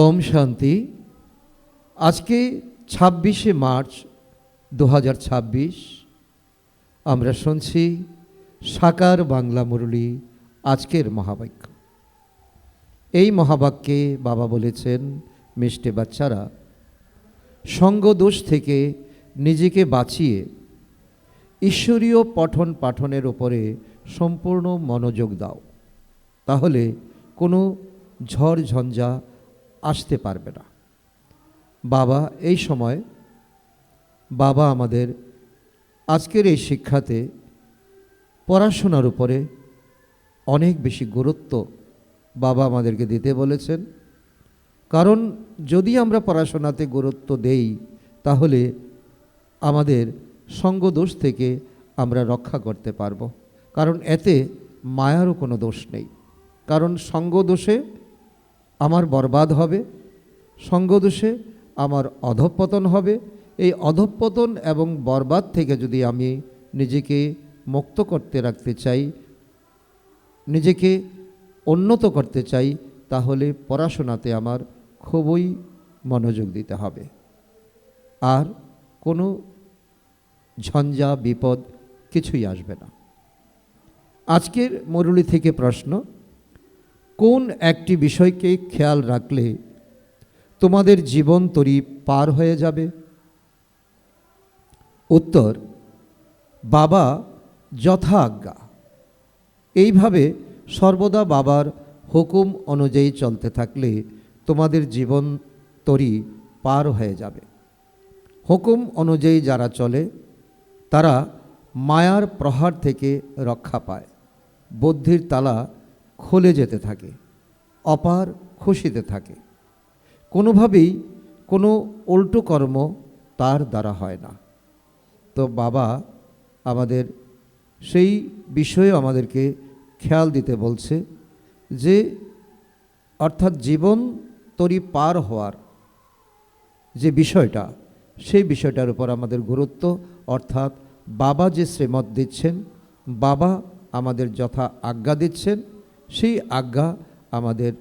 ওম শান্তি। আজকে ২৬শে মার্চ ২০২৬ আমরা শুনছি সাকার বাংলা মুরলী আজকের মহাবাক্য। এই মহাবাক্যে বাবা বলেছেন, মিষ্টি বাচ্চারা, সঙ্গদোষ থেকে নিজেকে বাঁচিয়ে ঈশ্বরীয় পঠন পাঠনের ওপরে সম্পূর্ণ মনোযোগ দাও, তাহলে কোনো ঝড় ঝঞ্ঝা আসতে পারবে না। বাবা এই সময় আমাদের আজকের এই শিক্ষাতে পড়াশোনার উপরে অনেক বেশি গুরুত্ব বাবা আমাদেরকে দিতে বলেছেন। কারণ যদি আমরা পড়াশোনাতে গুরুত্ব দেই, তাহলে আমাদের সঙ্গদোষ থেকে আমরা রক্ষা করতে পারব। কারণ এতে মায়ারও কোনো দোষ নেই। কারণ সঙ্গদোষে আমার বরবাদ হবে, সঙ্গদোষে আমার অধঃপতন হবে। এই অধঃপতন এবং বরবাদ থেকে যদি আমি নিজেকে মুক্ত করতে রাখতে চাই, নিজেকে উন্নত করতে চাই, তাহলে পড়াশোনাতে আমার খুবই মনোযোগ দিতে হবে। আর কোনো ঝঞ্ঝা বিপদ কিছুই আসবে না। আজকের মুরলী থেকে প্রশ্ন, কোন একটি বিষয়কে খেয়াল রাখলে তোমাদের জীবন তরি পার হয়ে যাবে? উত্তর, বাবা যথা আজ্ঞা। এইভাবে সর্বদা বাবার হুকুম অনুযায়ী চলতে থাকলে তোমাদের জীবন তরি পার হয়ে যাবে। হুকুম অনুযায়ী যারা চলে তারা মায়ার প্রহার থেকে রক্ষা পায়, বুদ্ধির তালা খুলে যেতে থাকে, অপার খুশিতে থাকে। কোনোভাবেই কোনো উল্টো কর্ম তার দ্বারা হয় না। তো বাবা আমাদের সেই বিষয়ে আমাদেরকে খেয়াল দিতে বলছে যে, অর্থাৎ জীবন তরি পার হওয়ার যে বিষয়টা, সেই বিষয়টার উপর আমাদের গুরুত্ব। অর্থাৎ বাবা যে শ্রীমত দিচ্ছেন, বাবা আমাদের যথা আজ্ঞা দিচ্ছেন, সেই আজ্ঞা আমাদের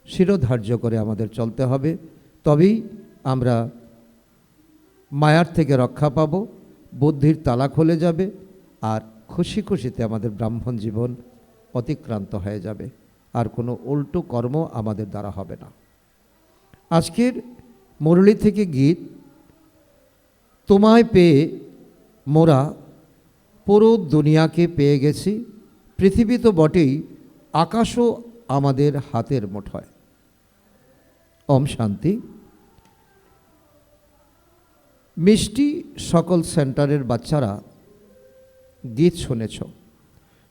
শিরোধার্য করে আমাদের চলতে হবে। তবেই আমরা মায়ার থেকে রক্ষা পাব, বুদ্ধির তালা খুলে যাবে, আর খুশি খুশিতে আমাদের ব্রাহ্মণ জীবন অতিক্রান্ত হয়ে যাবে। আর কোনো উল্টো কর্ম আমাদের দ্বারা হবে না। আজকের মুরলী থেকে গীত, তোমায় পেয়ে মোরা পুরো দুনিয়াকে পেয়ে গেছি, পৃথিবী তো বটেই, আকাশও আমাদের হাতের মুঠোয়। ওম শান্তি। মিষ্টি সকল সেন্টারের বাচ্চারা গীত শুনেছ।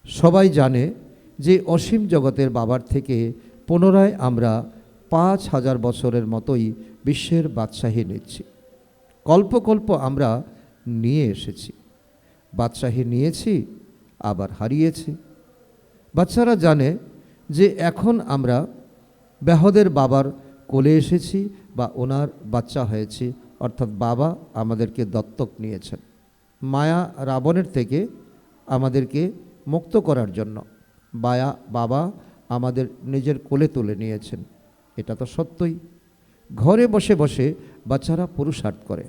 সবাই জানে যে অসীম জগতের বাবার থেকে পুনরায় আমরা ৫,০০০ বছরের মতোই বিশ্বের বাদশাহী নিচ্ছি। কল্প কল্প আমরা নিয়ে এসেছি, বাদশাহী নিয়েছি, আবার হারিয়েছি। বাচ্চারা জানে যে এখন আমরা বেহদের বাবার কোলে এসেছি বা ওনার বাচ্চা হয়েছি, অর্থাৎ বাবা আমাদেরকে দত্তক নিয়েছেন মায়া রাবণের থেকে আমাদেরকে মুক্ত করার জন্য। বাবা আমাদের নিজের কোলে তুলে নিয়েছেন, এটা তো সত্যই। ঘরে বসে বসে বাচ্চারা পুরুষার্থ করে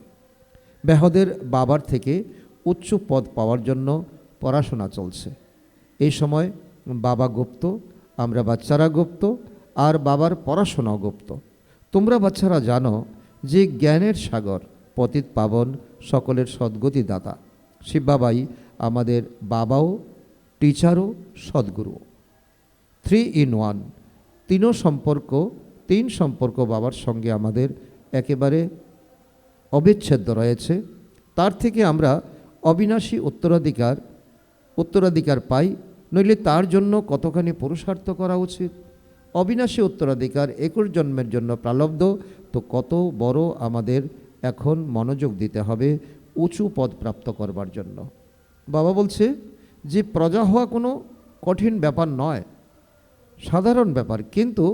বেহদের বাবার থেকে উচ্চ পদ পাওয়ার জন্য পড়াশোনা চলছে। এই সময় বাবা গুপ্ত, আমরা বাচ্চারা গুপ্ত, আর বাবার পড়াশোনাও গুপ্ত। তোমরা বাচ্চারা জানো যে জ্ঞানের সাগর, পতিত পাবন, সকলের সদ্গতি দাতা শিব বাবাই আমাদের বাবাও, টিচারও, সদ্গুরুও। 3 in 1, তিন সম্পর্ক বাবার সঙ্গে আমাদের একেবারে অবিচ্ছেদ্য রয়েছে। তার থেকে আমরা অবিনাশী উত্তরাধিকার পাই, নইলে তার জন্য কতখানি পুরুষার্থ করা উচিত। অবিনাশী উত্তরাধিকার 21 জন্মের জন্য প্রালব্ধ, তো কত বড় আমাদের এখন মনোযোগ দিতে হবে উঁচু পদ প্রাপ্ত করবার জন্য। বাবা বলছে যে প্রজা হওয়া কোনো কঠিন ব্যাপার নয়, সাধারণ ব্যাপার, কিন্তু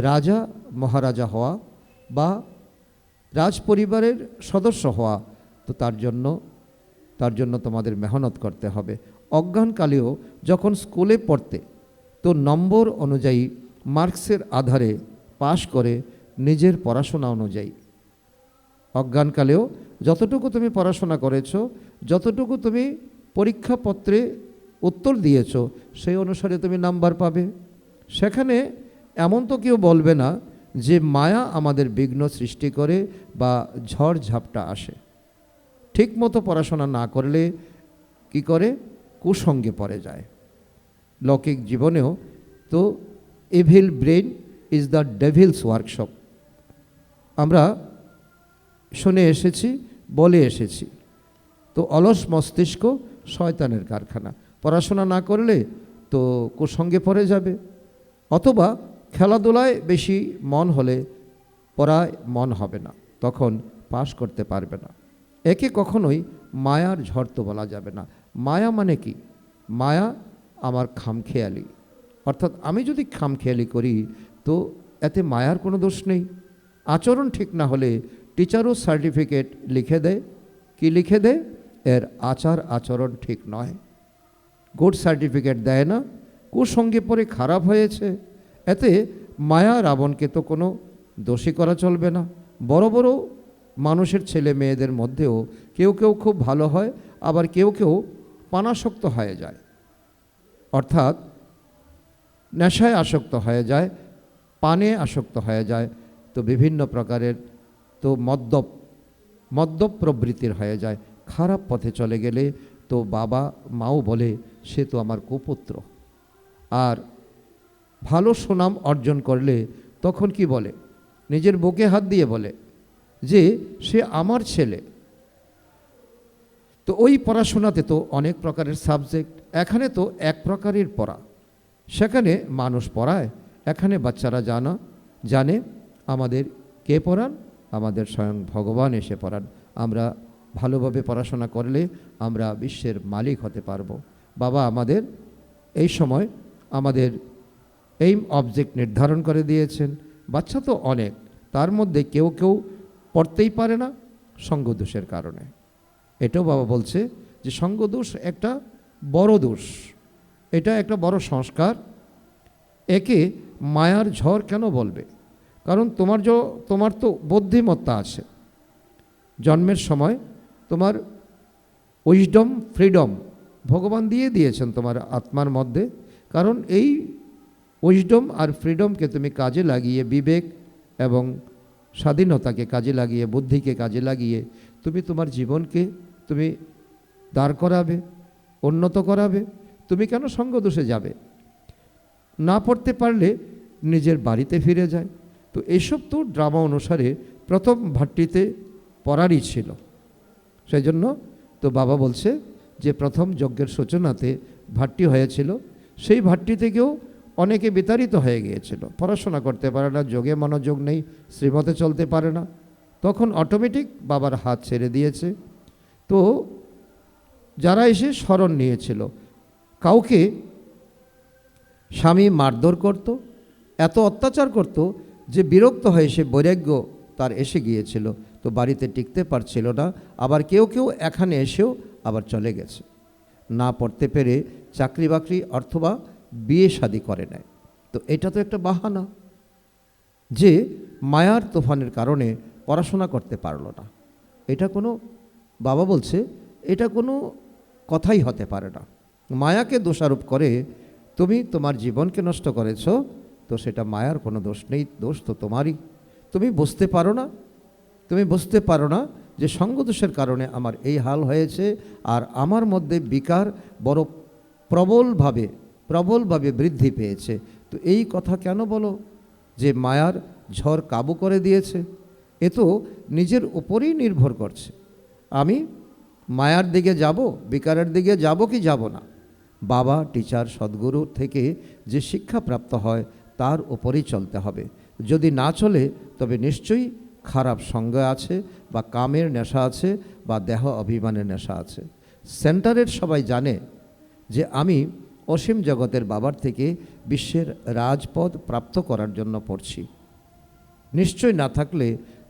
রাজা মহারাজা হওয়া বা রাজ পরিবারের সদস্য হওয়া, তো তার জন্য তোমাদের মেহনত করতে হবে। অজ্ঞানকালেও যখন স্কুলে পড়তে, তো নম্বর অনুযায়ী মার্কসের আধারে পাশ করে নিজের পড়াশোনা অনুযায়ী। অজ্ঞানকালেও যতটুকু তুমি পড়াশোনা করেছ, যতটুকু তুমি পরীক্ষাপত্রে উত্তর দিয়েছ, সেই অনুসারে তুমি নাম্বার পাবে। সেখানে এমন তো কেউ বলবে না যে মায়া আমাদের বিঘ্ন সৃষ্টি করে বা ঝড় ঝাপটা আসে। ঠিক মতো পড়াশোনা না করলে কি করে? কুসঙ্গে পড়ে যায়। লৌকিক জীবনেও তো evil brain is the Devil's workshop, আমরা শুনে এসেছি, বলে এসেছি। তো অলস মস্তিষ্ক শয়তানের কারখানা। পড়াশোনা না করলে তো কুসঙ্গে পড়ে যাবে, অথবা খেলাধুলায় বেশি মন হলে পড়ায় মন হবে না, তখন পাশ করতে পারবে না। একে কখনোই মায়ার ঝড় তো বলা যাবে না। মায়া মানে কি? মায়া আমার খামখেয়ালি, অর্থাৎ আমি যদি খামখেয়ালি করি তো এতে মায়ার কোনো দোষ নেই। আচরণ ঠিক না হলে টিচারও সার্টিফিকেট লিখে দেয়। কি লিখে দেয়? এর আচরণ ঠিক নয়। গুড সার্টিফিকেট দেয় না, কুসঙ্গে পড়ে খারাপ হয়েছে। এতে মায়া রাবণকে তো কোনো দোষী করা চলবে না। বড় বড় মানুষের ছেলে মেয়েদের মধ্যেও কেউ কেউ খুব ভালো হয়, আবার কেউ কেউ পানাসক্ত হয়ে যায়, অর্থাৎ নেশায় আসক্ত হয়ে যায়, পানে আসক্ত হয়ে যায়, তো বিভিন্ন প্রকারের তো মদ্যপ প্রবৃত্তির হয়ে যায়। খারাপ পথে চলে গেলে তো বাবা মাও বলে সে তো আমার কুপুত্র। আর ভালো সুনাম অর্জন করলে তখন কি বলে? নিজের বুকে হাত দিয়ে বলে যে সে আমার ছেলে। তো ওই পড়াশোনাতে তো অনেক প্রকারের সাবজেক্ট, এখানে তো এক প্রকারের পড়া। সেখানে মানুষ পড়ায়, এখানে বাচ্চারা জানে আমাদের কে পড়ান? আমাদের স্বয়ং ভগবান এসে পড়ান। আমরা ভালোভাবে পড়াশোনা করলে আমরা বিশ্বের মালিক হতে পারবো। বাবা আমাদের এই সময় আমাদের এইম অবজেক্ট নির্ধারণ করে দিয়েছেন। বাচ্চা তো অনেক, তার মধ্যে কেউ কেউ পড়তেই পারে না সঙ্গদোষের কারণে। এটাও বাবা বলছে যে সঙ্গদোষ একটা বড় দোষ, এটা একটা বড় সংস্কার। একে মায়ার ঝড় কেন বলবে? কারণ তোমার তো বুদ্ধিমত্তা আছে। জন্মের সময় তোমার উইজডম, ফ্রিডম ভগবান দিয়েছেন তোমার আত্মার মধ্যে। কারণ এই উইজডম আর ফ্রিডমকে তুমি কাজে লাগিয়ে, বিবেক এবং স্বাধীনতাকে কাজে লাগিয়ে, বুদ্ধিকে কাজে লাগিয়ে তুমি তোমার জীবনকে তুমি দাঁড় করাবে, উন্নত করাবে। তুমি কেন সঙ্গদোষে যাবে? না পড়তে পারলে নিজের বাড়িতে ফিরে যায়। তো এইসব তো ড্রামা অনুসারে প্রথম ভাট্টিতে পড়ারই ছিল। সেই জন্য তো বাবা বলছে যে প্রথম যজ্ঞের সূচনাতে ভাট্টি হয়েছিল, সেই ভাট্টি থেকেও অনেকে বিতাড়িত হয়ে গিয়েছিল। পড়াশোনা করতে পারে না, যোগে মনোযোগ নেই, শ্রীমতে চলতে পারে না, তখন অটোমেটিক বাবার হাত ছেড়ে দিয়েছে। তো যারা এসে শরণ নিয়েছিল, কাউকে স্বামী মারধর করত, এত অত্যাচার করত যে বিরক্ত হয়ে সে বৈরাগ্য তার এসে গিয়েছিল, তো বাড়িতে টিকতে পারছিল না। আবার কেউ কেউ এখানে এসেও আবার চলে গেছে, না পড়তে পেরে চাকরি বাকরি অথবা বিয়ে শাদী করে নেয়। তো এটা তো একটা বাহানা যে মায়ার তুফানের কারণে পড়াশোনা করতে পারলো না। এটা কোনো, বাবা বলছে এটা কোনো কথাই হতে পারে না। মায়াকে দোষারোপ করে তুমি তোমার জীবনকে নষ্ট করেছ, তো সেটা মায়ার কোনো দোষ নেই, দোষ তো তোমারই। তুমি বুঝতে পারো না যে সঙ্গদোষের কারণে আমার এই হাল হয়েছে, আর আমার মধ্যে বিকার বড় প্রবলভাবে বৃদ্ধি পেয়েছে। তো এই কথা কেন বলো যে মায়ার ঝড় কাবু করে দিয়েছে? এ তো নিজের উপরেই নির্ভর করছে। আমি মায়ার দিকে যাব, বিকারের দিকে যাব কি যাব না? বাবা, টিচার, সদ্গুরু থেকে যে শিক্ষা প্রাপ্ত হয় তার উপরেই চলতে হবে। যদি না চলে তবে নিশ্চয়ই খারাপ সঙ্গ আছে, বা কামের নেশা আছে, বা দেহ অভিমানের নেশা আছে। সেন্টারের সবাই জানে যে আমি অসীম জগতের বাবার থেকে বিশ্বের রাজপদ প্রাপ্ত করার জন্য পড়ছি। নিশ্চয় না থাকলে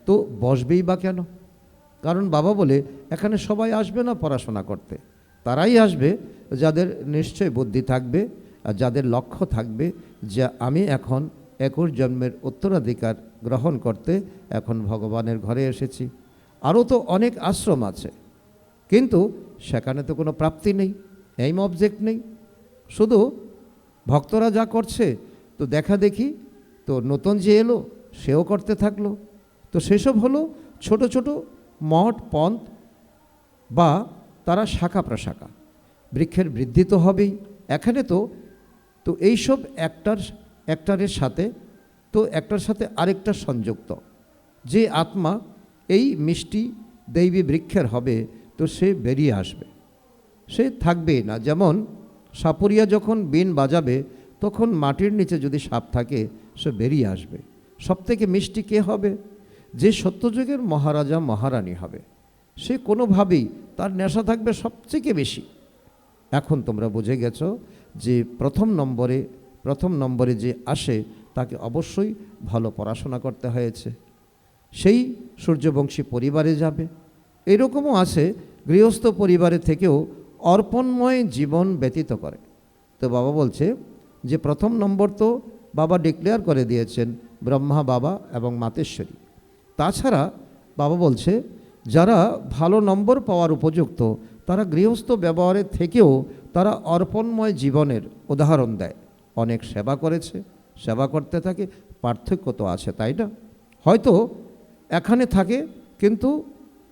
তো বসবেই বা কেন? কারণ বাবা বলে এখানে সবাই আসবে না পড়াশোনা করতে, তারাই আসবে যাদের নিশ্চয় বুদ্ধি থাকবে আর যাদের লক্ষ্য থাকবে যে আমি এখন 21 জন্মের উত্তরাধিকার গ্রহণ করতে এখন ভগবানের ঘরে এসেছি। আরও তো অনেক আশ্রম আছে, কিন্তু সেখানে তো কোনো প্রাপ্তি নেই, এইম অবজেক্ট নেই। শুধু ভক্তরা যা করছে তো দেখা দেখি, তো নতুন যে এলো সেও করতে থাকলো। তো সেসব হলো ছোট ছোট মঠ পন্থ বা তারা শাখা প্রশাখা। বৃক্ষের বৃদ্ধি তো হবেই। এখানে তো এইসব একটারের সাথে তো একটার সাথে আরেকটা সংযুক্ত। যে আত্মা এই মিষ্টি দৈবী বৃক্ষের হবে তো সে বেরিয়ে আসবে, সে থাকবেই না। যেমন সাপুরিয়া যখন বিন বাজাবে তখন মাটির নিচে যদি সাপ থাকে সে বেরিয়ে আসবে। সবথেকে মিষ্টি কে হবে? যে সত্যযুগের মহারাজা মহারানী হবে, সে কোনোভাবেই তার নেশা থাকবে সবথেকে বেশি। এখন তোমরা বুঝে গেছো যে প্রথম নম্বরে যে আসে তাকে অবশ্যই ভালো পড়াশোনা করতে হয়েছে, সেই সূর্যবংশী পরিবারে যাবে। এরকমও আছে গৃহস্থ পরিবারে থেকেও অর্পণময় জীবন ব্যতীত করে। তো বাবা বলছে যে প্রথম নম্বর তো বাবা ডিক্লেয়ার করে দিয়েছেন ব্রহ্মা বাবা এবং মাতেশ্বরী। তাছাড়া বাবা বলছে যারা ভালো নম্বর পাওয়ার উপযুক্ত তারা গৃহস্থ ব্যবহারের থেকেও তারা অর্পণময় জীবনের উদাহরণ দেয়। অনেক সেবা করেছে, সেবা করতে থাকে, পার্থক্য তো আছে, তাই না? হয়তো এখানে থাকে কিন্তু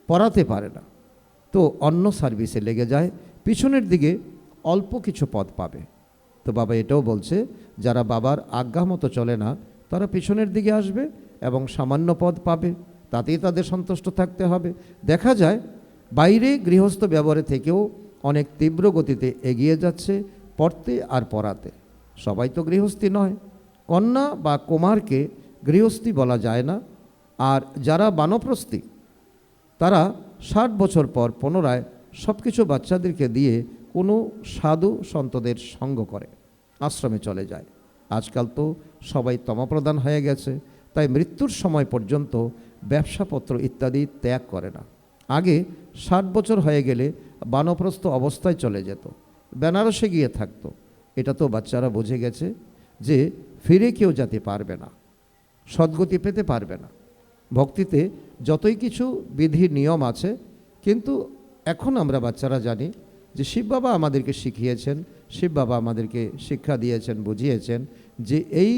পড়াতে পারে না, তো অন্য সার্ভিসে লেগে যায়, পিছনের দিকে অল্প কিছু পদ পাবে। তো বাবা এটাও বলছে যারা বাবার আজ্ঞা মতো চলে না তারা পিছনের দিকে আসবে এবং সামান্য পদ পাবে, তাতেই তাদের সন্তুষ্ট থাকতে হবে। দেখা যায় বাইরে গৃহস্থ ব্যবহারে থেকেও অনেক তীব্র গতিতে এগিয়ে যাচ্ছে পড়তে আর পড়াতে। সবাই তো গৃহস্থী নয়, কন্যা বা কুমারকে গৃহস্থী বলা যায় না। আর যারা বানপ্রস্থী তারা 60 বছর পর পুনরায় সব কিছু বাচ্চাদেরকে দিয়ে কোনো সাধু সন্তদের সঙ্গ করে আশ্রমে চলে যায়। আজকাল তো সবাই তমপ্রধান হয়ে গেছে, তাই মৃত্যুর সময় পর্যন্ত ব্যবসাপত্র ইত্যাদি ত্যাগ করে না। আগে 60 বছর হয়ে গেলে বানপ্রস্থ অবস্থায় চলে যেত, বেনারসে গিয়ে থাকতো। এটা তো বাচ্চারা বুঝে গেছে যে ফিরে কেউ যেতে পারবে না, সদ্গতি পেতে পারবে না। ভক্তিতে যতই কিছু বিধি নিয়ম আছে, কিন্তু এখন আমরা বাচ্চারা জানি যে শিব বাবা আমাদেরকে শিখিয়েছেন, শিব বাবা আমাদেরকে শিক্ষা দিয়েছেন, বুঝিয়েছেন যে এই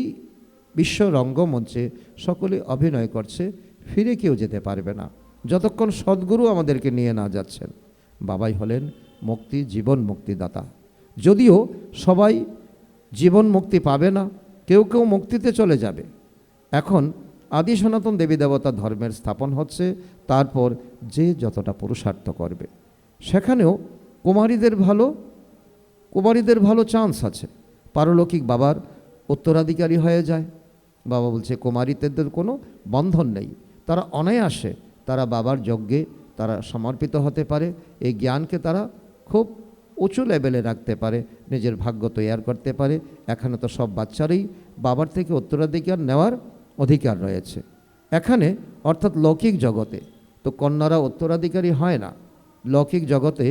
বিশ্ব রঙ্গমঞ্চে সকলে অভিনয় করছে, ফিরে কেউ যেতে পারবে না যতক্ষণ সদ্গুরু আমাদেরকে নিয়ে না যাচ্ছেন। বাবাই হলেন মুক্তি, জীবন মুক্তিদাতা। যদিও সবাই জীবন মুক্তি পাবে না, কেউ কেউ মুক্তিতে চলে যাবে। এখন আদি সনাতন দেবী দেবতা ধর্মের স্থাপন হচ্ছে, তারপর যে যতটা পুরুষার্থ করবে সেখানেও কুমারীদের ভালো চান্স আছে, পারলৌকিক বাবার উত্তরাধিকারী হয়ে যায়। বাবা বলছে কুমারীদের কোনো বন্ধন নেই, তারা অনায়াসে তারা বাবার যজ্ঞে তারা সমর্পিত হতে পারে। এই জ্ঞানকে তারা খুব উঁচু লেভেলে রাখতে পারে, নিজের ভাগ্য তৈরি করতে পারে। এখানে তো সব বাচ্চারই বাবার থেকে উত্তরাধিকার নেওয়ার অধিকার রয়েছে। এখানে অর্থাৎ লৌকিক জগতে তো কন্যারা উত্তরাধিকারী হয় না। লৌকিক জগতে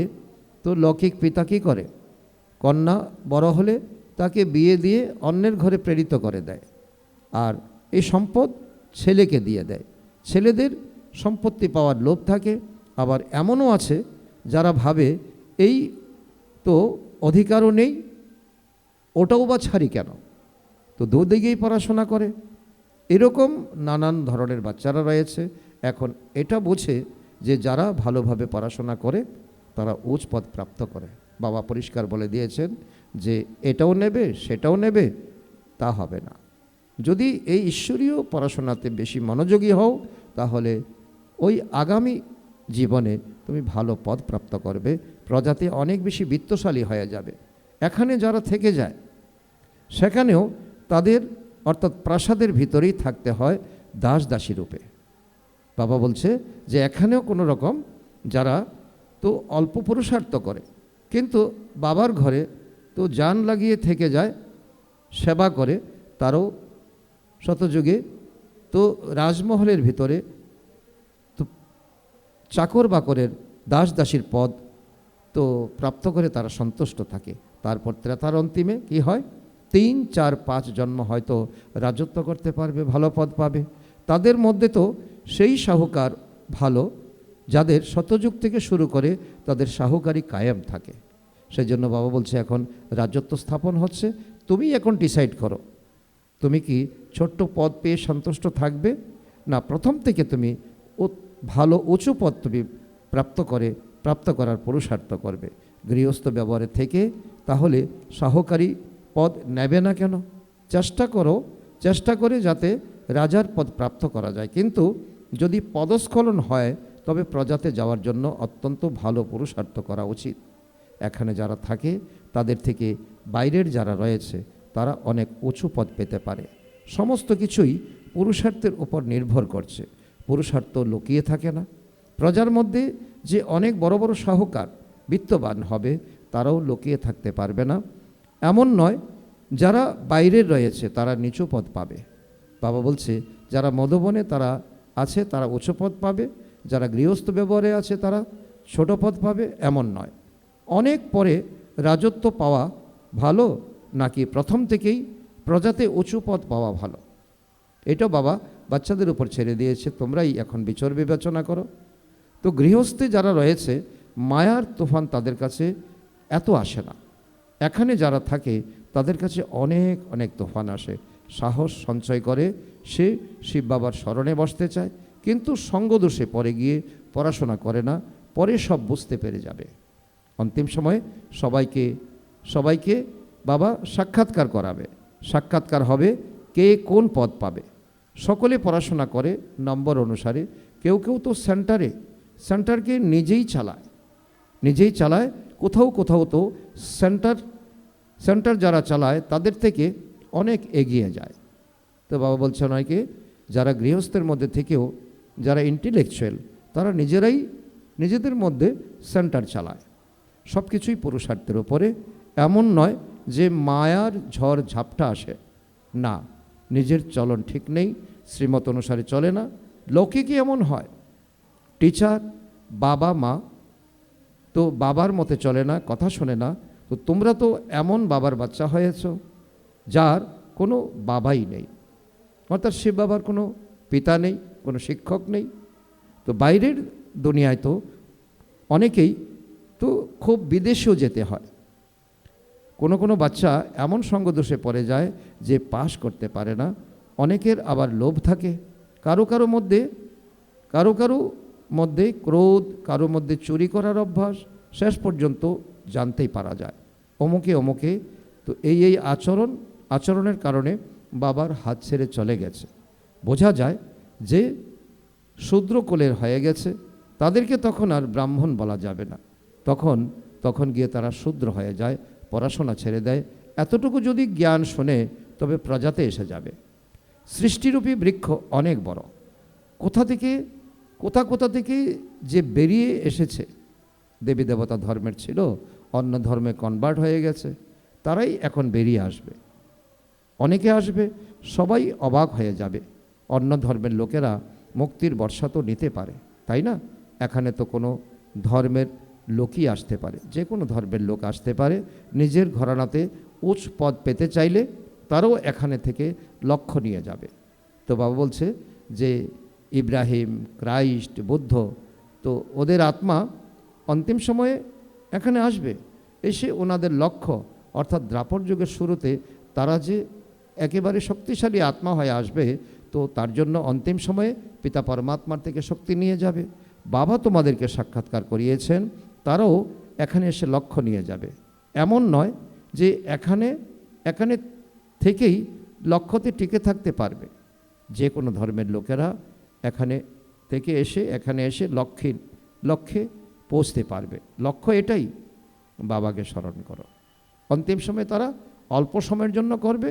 তো লৌকিক পিতা কী করে, কন্যা বড় হলে তাকে বিয়ে দিয়ে অন্যের ঘরে প্রেরিত করে দেয়, আর এই সম্পদ ছেলেকে দিয়ে দেয়। ছেলেদের সম্পত্তি পাওয়ার লোভ থাকে। আবার এমনও আছে যারা ভাবে এই তো অধিকারও নেই, ওটাও বা ছাড়ি কেন, তো দুদিকেই পড়াশোনা করে। এরকম নানান ধরনের বাচ্চারা রয়েছে। এখন এটা বোঝে যে যারা ভালোভাবে পড়াশোনা করে তারা উচ্চ পদ প্রাপ্ত করে। বাবা পরিষ্কার বলে দিয়েছেন যে এটাও নেবে সেটাও নেবে, তা হবে না। যদি এই ঈশ্বরীয় পড়াশোনাতে বেশি মনোযোগী হও তাহলে ওই আগামী জীবনে তুমি ভালো পদ প্রাপ্ত করবে, প্রজাতে অনেক বেশি বিত্তশালী হয়ে যাবে। এখানে যারা থেকে যায় সেখানেও তাদের অর্থাৎ প্রাসাদের ভিতরেই থাকতে হয় দাস দাসী রূপে। বাবা বলছে যে এখানেও কোনো রকম যারা তো অল্প পুরুষার্থ করে কিন্তু বাবার ঘরে তো জান লাগিয়ে থেকে যায়, সেবা করে, তারও শতযুগে তো রাজমহলের ভিতরে তো চাকর বাকরের দাস দাসীর পদ তো প্রাপ্ত করে তারা সন্তুষ্ট থাকে। তারপর ত্রেতার অন্তিমে কি হয়, 3, 4, 5 জন্ম হয়তো রাজত্ব করতে পারবে, ভালো পদ পাবে। তাদের মধ্যে তো সেই শাহুকার ভালো যাদের শতযুগ থেকে শুরু করে তাদের শাহুকারই কায়েম থাকে। সেই জন্য বাবা বলছে এখন রাজত্ব স্থাপন হচ্ছে, তুমি এখন ডিসাইড করো তুমি কি ছোট্ট পদ পেয়ে সন্তুষ্ট থাকবে, না প্রথম থেকে তুমি ভালো উঁচু পদ তুমি প্রাপ্ত করার পুরুষার্থ করবে। গৃহস্থ ব্যবহারে থেকে তাহলে শাহকারী পদ নেবে না কেন? চেষ্টা করে যাতে রাজার পদ প্রাপ্ত করা যায়। কিন্তু যদি পদস্খলন হয় তবে প্রজাতে যাওয়ার জন্য অত্যন্ত ভালো পুরুষার্থ করা উচিত। এখানে যারা থাকে তাদের থেকে বাইরের যারা রয়েছে তারা অনেক উঁচু পদ পেতে পারে। সমস্ত কিছুই পুরুষার্থের উপর নির্ভর করছে। পুরুষার্থ লুকিয়ে থাকে না। প্রজার মধ্যে যে অনেক বড় বড় শাহুকার বিত্তবান হবে তারাও লুকিয়ে থাকতে পারবে না। এমন নয় যারা বাইরের রয়েছে তারা নিচু পদ পাবে। বাবা বলছে যারা মধুবনে তারা আছে তারা উঁচু পদ পাবে, যারা গৃহস্থ ব্যবহারে আছে তারা ছোট পদ পাবে, এমন নয়। অনেক পরে রাজত্ব পাওয়া ভালো নাকি প্রথম থেকেই প্রজাতে উঁচু পদ পাওয়া ভালো, এটাও বাবা বাচ্চাদের উপর ছেড়ে দিয়েছে, তোমরাই এখন বিবেচনা করো। তো গৃহস্থে যারা রয়েছে মায়ার তুফান তাদের কাছে এত আসে না। এখানে যারা থাকে তাদের কাছে অনেক অনেক তুফান আসে। সাহস সঞ্চয় করে সে শিব বাবার শরণে বসতে চায়, কিন্তু সঙ্গদোষে পরে গিয়ে পড়াশোনা করে না, পরে সব বুঝতে পেরে যাবে। অন্তিম সময়ে সবাইকে বাবা সাক্ষাৎকার করাবে। সাক্ষাৎকার হবে কে কোন পদ পাবে। সকলে পড়াশোনা করে নম্বর অনুসারে। কেউ তো সেন্টারকে নিজেই চালায়। কোথাও তো সেন্টার যারা চালায় তাদের থেকে অনেক এগিয়ে যায়। তো বাবা বলছে অনেকে যারা গৃহস্থের মধ্যে থেকেও যারা ইন্টেলেকচুয়াল তারা নিজেদের মধ্যে সেন্টার চালায়। সব কিছুই পুরুষার্থের উপরে। এমন নয় যে মায়ার ঝড় ঝাপটা আসে না, নিজের চলন ঠিক নেই, শ্রীমত অনুসারে চলে না। লোকে কি এমন হয়, টিচার বাবা মা তো বাবার মতে চলে না, কথা শোনে না। তো তোমরা তো এমন বাবার বাচ্চা হয়েছ যার কোনো বাবাই নেই, অর্থাৎ শিব বাবার কোনো পিতা নেই, কোনো শিক্ষক নেই। তো বাইরের দুনিয়ায় তো অনেকেই তো খুব বিদেশেও যেতে হয়। কোনো বাচ্চা এমন সঙ্গদোষে পড়ে যায় যে পাস করতে পারে না। অনেকের আবার লোভ থাকে, কারো মধ্যে ক্রোধ, কারো মধ্যে চুরি করার অভ্যাস, শেষ পর্যন্ত জানতেই পারা যায় অমুকে তো এই আচরণের কারণে বাবার হাত ছেড়ে চলে গেছে। বোঝা যায় যে শূদ্র কোলের হয়ে গেছে, তাদেরকে তখন আর ব্রাহ্মণ বলা যাবে না। তখন গিয়ে তারা শূদ্র হয়ে যায়, পড়াশোনা ছেড়ে দেয়। এতটুকু যদি জ্ঞান শোনে তবে প্রজাতে এসে যাবে। সৃষ্টিরূপী বৃক্ষ অনেক বড়, কোথা থেকে যে বেরিয়ে এসেছে, দেবী দেবতা ধর্মের ছিল, অন্য ধর্মে কনভার্ট হয়ে গেছে, তারাই এখন বেরিয়ে আসবে। অনেকে আসবে, সবাই অবাক হয়ে যাবে। অন্য ধর্মের লোকেরা মুক্তির বর্ষা তো নিতে পারে, তাই না? এখানে তো কোনো ধর্মের লোকই আসতে পারে, যে কোনো ধর্মের লোক আসতে পারে। নিজের ঘরানাতে উচ্চ পদ পেতে চাইলে তারাও এখানে থেকে লক্ষ্য নিয়ে যাবে। তো বাবা বলছে যে ইব্রাহিম, ক্রাইস্ট, বুদ্ধ, তো ওদের আত্মা অন্তিম সময়ে এখানে আসবে, এসে ওনাদের লক্ষ্য অর্থাৎ দ্বাপর যুগের শুরুতে তারা যে একেবারে শক্তিশালী আত্মা হয়ে আসবে, তো তার জন্য অন্তিম সময়ে পিতা পরমাত্মার থেকে শক্তি নিয়ে যাবে। বাবা তোমাদেরকে সাক্ষাৎকার করিয়েছেন, তারাও এখানে এসে লক্ষ্য নিয়ে যাবে। এমন নয় যে এখানে থেকেই লক্ষ্যতে টিকে থাকতে পারবে। যে কোনো ধর্মের লোকেরা এখানে এসে লক্ষ্যে পৌঁছতে পারবে। লক্ষ্য এটাই, বাবাকে স্মরণ করো। অন্তিম সময়ে তারা অল্প সময়ের জন্য করবে,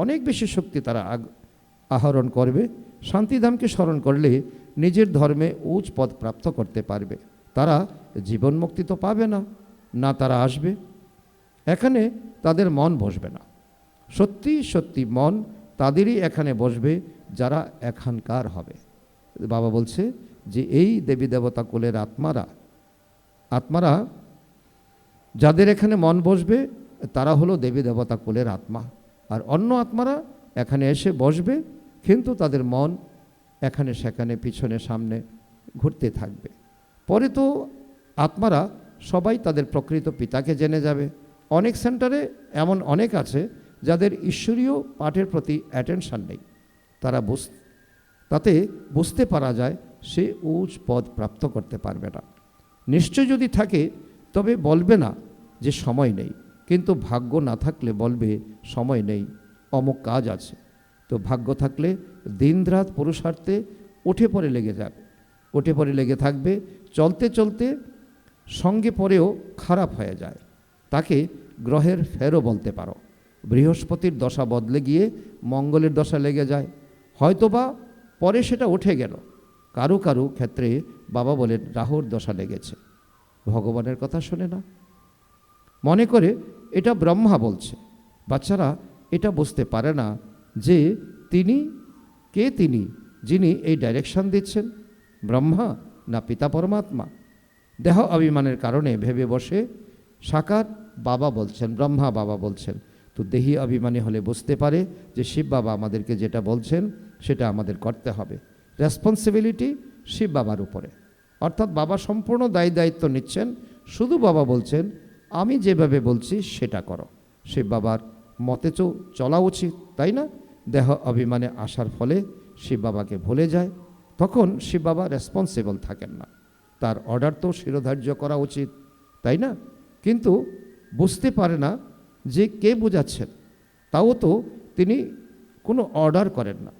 অনেক বেশি শক্তি তারা আহরণ করবে। শান্তিধামকে স্মরণ করলে নিজের ধর্মে উচ্চ পদ প্রাপ্ত করতে পারবে। তারা জীবন মুক্তি তো পাবে না, তারা আসবে এখানে, তাদের মন বসবে না। সত্যি মন তাদেরই এখানে বসবে যারা এখানকার হবে। বাবা বলছে যে এই দেবী দেবতা কুলের আত্মারা যাদের এখানে মন বসবে তারা হলো দেবী দেবতা কুলের আত্মা। আর অন্য আত্মারা এখানে এসে বসবে, কিন্তু তাদের মন এখানে সেখানে পিছনে সামনে ঘুরতে থাকবে। পরে তো আত্মারা সবাই তাদের প্রকৃত পিতাকে জেনে যাবে। অনেক সেন্টারে এমন অনেক আছে যাদের ঈশ্বরীয় পাঠের প্রতি অ্যাটেনশন নেই। তাতে বুঝতে পারা যায় সে উচ্চ পদ প্রাপ্ত করতে পারবে না। নিশ্চয় যদি থাকে তবে বলবে না যে সময় নেই, কিন্তু ভাগ্য না থাকলে বলবে সময় নেই, অমুক কাজ আছে। তো ভাগ্য থাকলে দিনরাত পুরুষার্থে উঠে পড়ে লেগে থাকবে। চলতে চলতে সঙ্গে পরেও খারাপ হয়ে যায়। তাকে গ্রহের ফেরও বলতে পারো। বৃহস্পতির দশা বদলে গিয়ে মঙ্গলের দশা লেগে যায়, হয়তোবা পরে সেটা উঠে গেল। কারো কারো ক্ষেত্রে বাবা বলেন রাহুর দশা লেগেছে, ভগবানের কথা শোনে না, মনে করে এটা ব্রহ্মা বলছে। বাচ্চারা এটা বুঝতে পারে না যে তিনি যিনি এই ডাইরেকশন দিচ্ছেন, ব্রহ্মা না পিতা পরমাত্মা। দেহ অভিমানের কারণে ভেবে বসে সাকার বাবা বলছেন, ব্রহ্মা বাবা বলছেন। তো দেহি অভিমানী হলে বুঝতে পারে যে শিব বাবা আমাদেরকে যেটা বলছেন সেটা আমাদের করতে হবে। রেসপন্সিবিলিটি শিব বাবার উপরে, অর্থাৎ বাবা সম্পূর্ণ দায়িত্ব নিচ্ছেন। শুধু বাবা বলছেন আমি যেভাবে বলছি সেটা করো। শিব বাবার মতে চলা উচিত, তাই না? দেহ অভিমানে আসার ফলে শিব বাবাকে ভুলে যায়, তখন শিব বাবা রেসপন্সিবল থাকেন না। তার অর্ডার তো শিরোধার্য করা উচিত, তাই না? কিন্তু বুঝতে পারে না যে কে বোঝাচ্ছেন। তাও তো তিনি কোনো অর্ডার করেন না,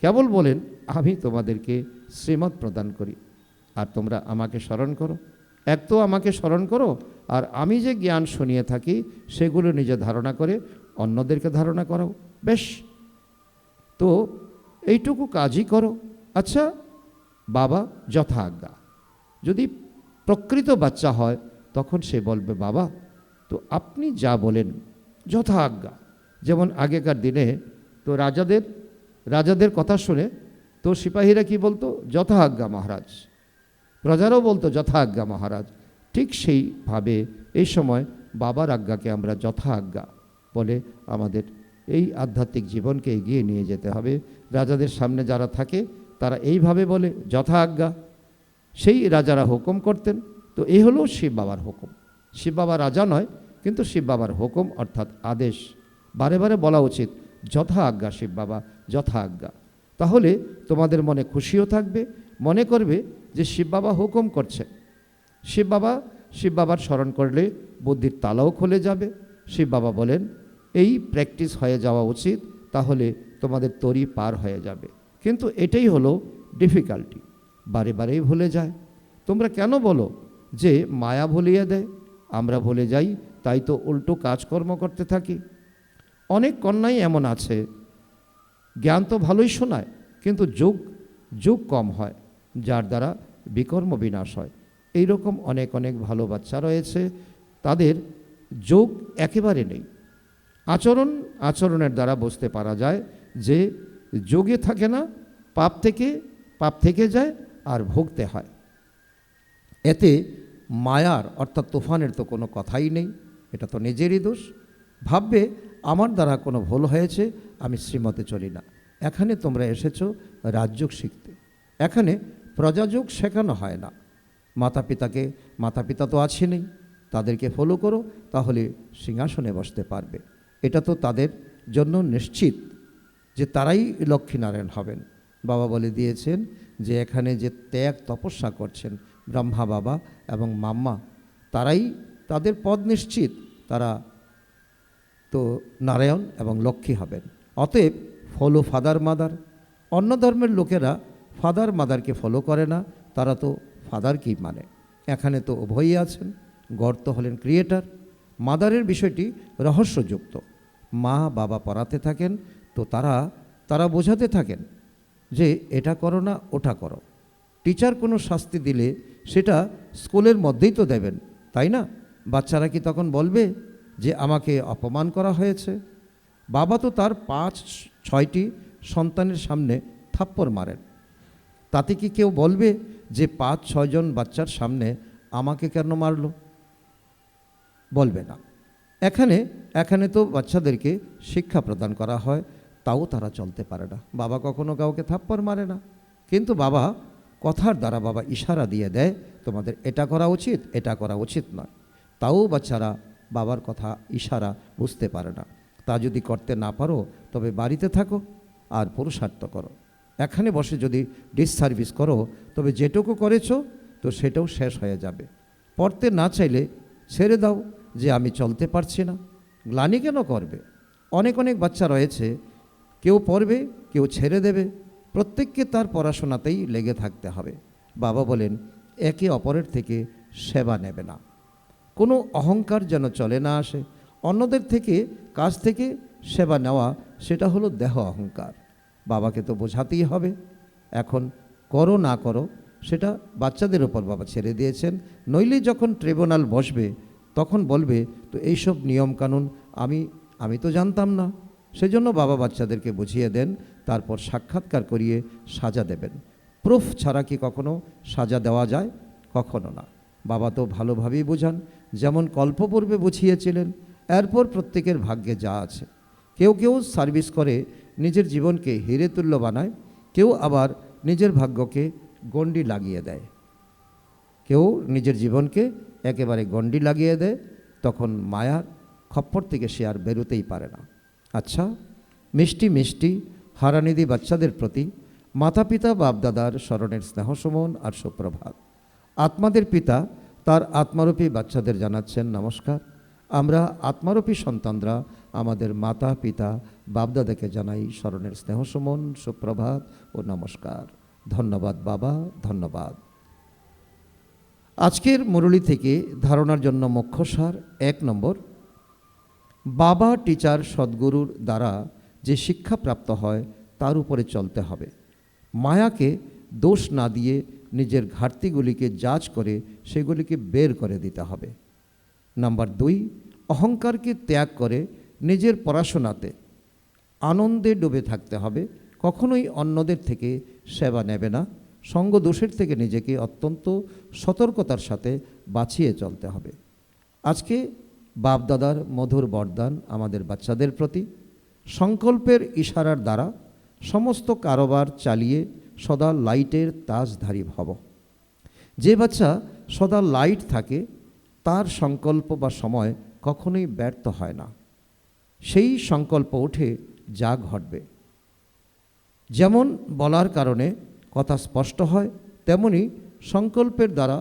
কেবল বলেন আমি তোমাদেরকে শ্রীমত প্রদান করি আর তোমরা আমাকে স্মরণ করো। এক তো আমাকে স্মরণ করো, আর আমি যে জ্ঞান শুনিয়ে থাকি সেগুলো নিজে ধারণা করে অন্যদেরকে ধারণা করাও। বেশ, তো এইটুকু কাজই করো। আচ্ছা, বাবা যথা আজ্ঞা। যদি প্রকৃত বাচ্চা হয় তখন সে বলবে বাবা তো আপনি যা বলেন যথা আজ্ঞা। যেমন আগেকার দিনে তো রাজাদের কথা শুনে তো সিপাহীরা কি বলতো, যথা আজ্ঞা মহারাজ। প্রজারাও বলতো যথা আজ্ঞা মহারাজ। ঠিক সেইভাবে এই সময় বাবার আজ্ঞাকে আমরা যথা আজ্ঞা বলে আমাদের এই আধ্যাত্মিক জীবনকে এগিয়ে নিয়ে যেতে হবে। রাজাদের সামনে যারা থাকে তারা এইভাবে বলে যথা আজ্ঞা। সেই রাজারা হুকুম করতেন। তো এই হলো শিব বাবার হুকুম। শিব বাবা রাজা নয়, কিন্তু শিব বাবার হুকুম অর্থাৎ আদেশ বারে বারে বলা উচিত, যথা আজ্ঞা শিব বাবা, যথা আজ্ঞা। তাহলে তোমাদের মনে খুশিও থাকবে, মনে করবে যে শিব বাবা হুকুম করছে। শিব বাবার স্মরণ করলে বুদ্ধির তালাও খুলে যাবে। শিব বাবা বলেন এই প্র্যাকটিস হয়ে যাওয়া উচিত, তাহলে তোমাদের তরি পার হয়ে যাবে। কিন্তু এটাই হলো ডিফিকাল্টি, বারে বারেই ভুলে যায়। তোমরা কেন বলো যে মায়া ভুলিয়ে দেয়? আমরা ভুলে যাই, তাই তো উল্টো কাজকর্ম করতে থাকি। অনেক কন্যাই এমন আছে, জ্ঞান তো ভালোই শোনায়, কিন্তু যোগ কম হয়, যার দ্বারা বিকর্ম বিনাশ হয়। এইরকম অনেক ভালো বাচ্চা রয়েছে, তাদের যোগ একেবারে নেই। আচরণের দ্বারা বুঝতে পারা যায় যে যোগে থাকে না, পাপ থেকে যায় আর ভুগতে হয়। এতে মায়ার অর্থাৎ তুফানের তো কোনো কথাই নেই, এটা তো নিজেরই দোষ। ভাববে আমার দ্বারা কোনো ভুল হয়েছে, আমি শ্রীমতে চলি না। এখানে তোমরা এসেছো রাজযোগ শিখতে, এখানে প্রজাযোগ শেখানো হয় না। মাতা পিতা তো আছে নেই, তাদেরকে ফলো করো, তাহলে সিংহাসনে বসতে পারবে। এটা তো তাদের জন্য নিশ্চিত যে তারাই লক্ষ্মীনারায়ণ হবেন। বাবা বলে দিয়েছেন যে এখানে যে ত্যাগ তপস্যা করছেন ব্রহ্মা বাবা এবং মাম্মা, তারাই তাদের পদ নিশ্চিত, তারা তো নারায়ণ এবং লক্ষ্মী হবেন। অতএব ফলো ফাদার মাদার। অন্য ধর্মের লোকেরা ফাদার মাদারকে ফলো করে না, তারা তো ফাদারকেই মানে। এখানে তো উভয়ই আছেন, গড তো হলেন ক্রিয়েটার। মাদারের বিষয়টি রহস্যযুক্ত। মা বাবা পড়াতে থাকেন, তো তারা বোঝাতে থাকেন যে এটা করো না ওটা করো। টিচার কোনো শাস্তি দিলে সেটা স্কুলের মধ্যেই তো দেবেন, তাই না? বাচ্চারা কি তখন বলবে যে আমাকে অপমান করা হয়েছে? বাবা তো তার 5-6টি সন্তানের সামনে থাপ্পড় মারেন, তাতে কি কেউ বলবে যে 5-6 জন বাচ্চার সামনে আমাকে কেন মারলো? বলবে না। এখানে তো বাচ্চাদেরকে শিক্ষা প্রদান করা হয়, তাও তারা চলতে পারে না। বাবা কখনো কাউকে থাপ্পড় মারে না, কিন্তু বাবা কথার দ্বারা বাবা ইশারা দিয়ে দেয় তোমাদের এটা করা উচিত, এটা করা উচিত নয়। তাও বাচ্চারা বাবার কথা ইশারা বুঝতে পারে না। তা যদি করতে না পারো তবে বাড়িতে থাকো আর পুরুষার্থ করো। এখানে বসে যদি ডিসসার্ভিস করো তবে যেটুকু করেছো তো সেটাও শেষ হয়ে যাবে। পড়তে না চাইলে ছেড়ে দাও যে আমি চলতে পারছি না। গ্লানি কেন করবে? অনেক অনেক বাচ্চা রয়েছে, কেউ পড়বে কেউ ছেড়ে দেবে, প্রত্যেককে তার পড়াশোনাতেই লেগে থাকতে হবে। বাবা বলেন একে অপরের থেকে সেবা নেবে না, কোনো অহংকার যেন চলে না আসে। অন্যদের থেকে কাছ থেকে সেবা নেওয়া সেটা হলো দেহ অহংকার। বাবাকে তো বোঝাতেই হবে। এখন করো না করো সেটা বাচ্চাদের ওপর বাবা ছেড়ে দিয়েছেন। নইলে যখন ট্রিব্যুনাল বসবে তখন বলবে তো এইসব নিয়মকানুন আমি তো জানতাম না। সেজন্য বাবা বাচ্চাদেরকে বুঝিয়ে দেন, তারপর সাক্ষাৎকার করিয়ে সাজা দেবেন। প্রুফ ছাড়া কি কখনো সাজা দেওয়া যায়? কখনো না। বাবা তো ভালোভাবেই বোঝান, যেমন কল্পপূর্বে বুঝিয়েছিলেন। এরপর প্রত্যেকের ভাগ্যে যা আছে, কেউ কেউ সার্ভিস করে নিজের জীবনকে হিরে তুল্য বানায়, কেউ আবার নিজের ভাগ্যকে গণ্ডি লাগিয়ে দেয়। কেউ নিজের জীবনকে একেবারে গণ্ডি লাগিয়ে দেয়, তখন মায়ার খপ্পর থেকে সে আর বেরোতেই পারে না। আচ্ছা, মিষ্টি মিষ্টি হারানিধি বাচ্চাদের প্রতি মাতা পিতা বাপদাদার স্মরণের স্নেহসমন আর সুপ্রভাত। আত্মাদের পিতা তার আত্মারূপী বাচ্চাদের জানাচ্ছেন নমস্কার। আমরা আত্মারূপী সন্তানরা আমাদের মাতা পিতা বাপদাদাকে জানাই স্মরণের স্নেহসমন, সুপ্রভাত ও নমস্কার। ধন্যবাদ বাবা, ধন্যবাদ। আজকের মুরলী থেকে ধারণার জন্য মুখ্যসার 1 নম্বর, বাবা টিচার সদ্গুরুর দ্বারা যে শিক্ষা প্রাপ্ত হয় তার উপরে চলতে হবে। মায়াকে দোষ না দিয়ে নিজের ঘাটতিগুলিকে যাচ করে সেগুলিকে বের করে দিতে হবে। নাম্বার 2, অহংকারকে ত্যাগ করে নিজের পড়াশোনাতে আনন্দে ডুবে থাকতে হবে। কখনোই অন্যদের থেকে সেবা নেবে না। সঙ্গ দোষের থেকে নিজেকে অত্যন্ত সতর্কতার সাথে বাঁচিয়ে চলতে হবে। আজকে বাপদাদার মধুর বরদান আমাদের বাচ্চাদের প্রতি, সংকল্পের ইশারার দ্বারা সমস্ত কারবার চালিয়ে সদা লাইটের তাজধারী ভব। যে বাচ্চা সদা লাইট থাকে তার সংকল্প বা সময় কখনোই ব্যর্থ হয় না। সেই সংকল্প ওঠে যা ঘটবে। যেমন বলার কারণে কথা স্পষ্ট হয়, তেমনি সংকল্পের দ্বারা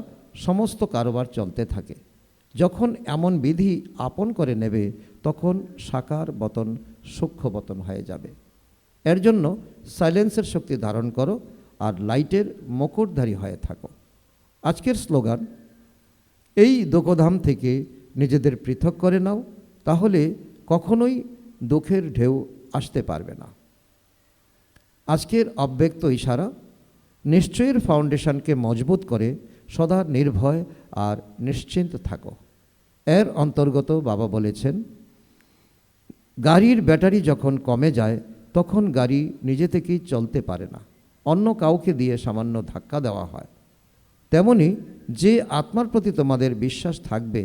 সমস্ত কারবার চলতে থাকে। যখন এমন বিধি আপন করে নেবে তখন সাকার বতন সূক্ষ্ম বতন হয়ে যাবে। এর জন্য সাইলেন্সের শক্তি ধারণ করো আর লাইটের মুকুটধারী হয়ে থাকো। আজকের স্লোগান, এই দুঃখধাম থেকে নিজেদের পৃথক করে নাও, তাহলে কখনোই দুঃখের ঢেউ আসতে পারবে না। আজকের অব্যক্ত ইশারা, নিশ্চয়ের ফাউন্ডেশনকে মজবুত করে সদা নির্ভয় আর নিশ্চিন্ত থাকো। এর অন্তর্গত বাবা বলেছেন, গাড়ির ব্যাটারি যখন কমে যায় তখন গাড়ি নিজে থেকেই চলতে পারে না, অন্য কাউকে দিয়ে সামান্য ধাক্কা দেওয়া হয়। তেমনি যে আত্মার প্রতি তোমাদের বিশ্বাস থাকবে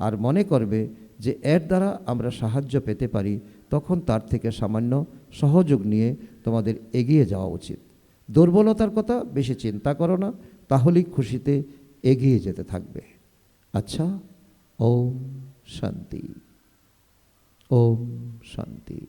আর মনে করবে যে এর দ্বারা আমরা সাহায্য পেতে পারি, তখন তার থেকে সামান্য সহযোগ নিয়ে তোমাদের এগিয়ে যাওয়া উচিত। দুর্বলতার কথা বেশি চিন্তা করো না, তাহলেই খুশিতে এগিয়ে যেতে থাকবে। আচ্ছা, ওম শান্তি, ওম শান্তি।